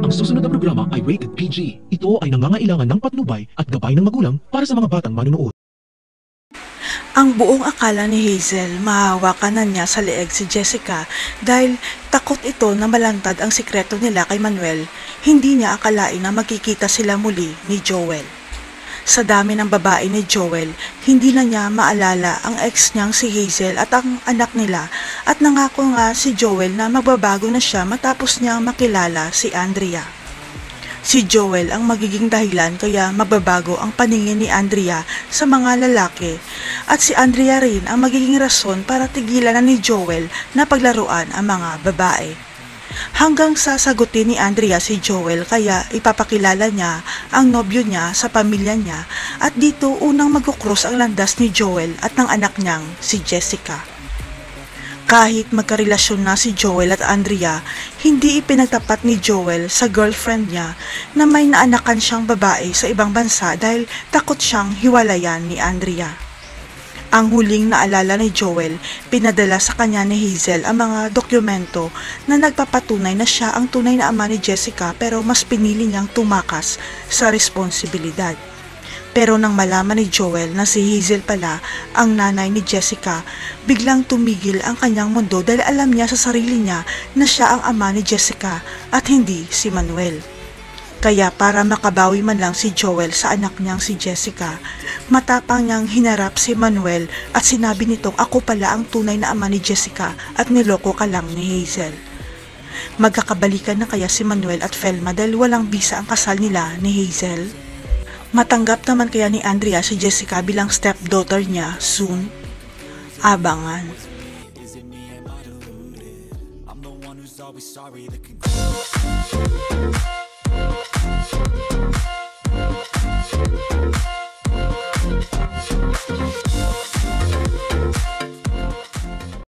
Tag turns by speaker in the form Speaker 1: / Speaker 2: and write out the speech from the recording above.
Speaker 1: Ang susunod na programa ay rated PG. Ito ay nangangailangan ng patnubay at gabay ng magulang para sa mga batang manunood.
Speaker 2: Ang buong akala ni Hazel, mahahawakan na niya sa leeg si Jessica dahil takot ito na malantad ang sikreto nila kay Manuel. Hindi niya akalain na magkikita sila muli ni Joel. Sa dami ng babae ni Joel, hindi na niya maalala ang ex niyang si Hazel at ang anak nila at nangako nga si Joel na magbabago na siya matapos niyang makilala si Andrea. Si Joel ang magiging dahilan kaya magbabago ang paningin ni Andrea sa mga lalaki at si Andrea rin ang magiging rason para tigilan na ni Joel na paglaruan ang mga babae. Hanggang sasagutin ni Andrea si Joel kaya ipapakilala niya ang nobyo niya sa pamilya niya at dito unang magkukros ang landas ni Joel at ng anak niyang si Jessica. Kahit magkarelasyon na si Joel at Andrea, hindi ipinagtapat ni Joel sa girlfriend niya na may naanakan siyang babae sa ibang bansa dahil takot siyang hiwalayan ni Andrea. Ang huling naalala ni Joel, pinadala sa kanya ni Hazel ang mga dokumento na nagpapatunay na siya ang tunay na ama ni Jessica pero mas pinili niyang tumakas sa responsibilidad. Pero nang malaman ni Joel na si Hazel pala ang nanay ni Jessica, biglang tumigil ang kanyang mundo dahil alam niya sa sarili niya na siya ang ama ni Jessica at hindi si Manuel. Kaya para makabawi man lang si Joel sa anak niyang si Jessica, matapang niyang hinarap si Manuel at sinabi nitong ako pala ang tunay na ama ni Jessica at niloko ka lang ni Hazel. Magkakabalikan na kaya si Manuel at Felma dahil walang bisa ang kasal nila ni Hazel? Matanggap naman kaya ni Andrea si Jessica bilang stepdaughter niya soon? Abangan.
Speaker 3: I'm the one who's always sorry. The conclusion.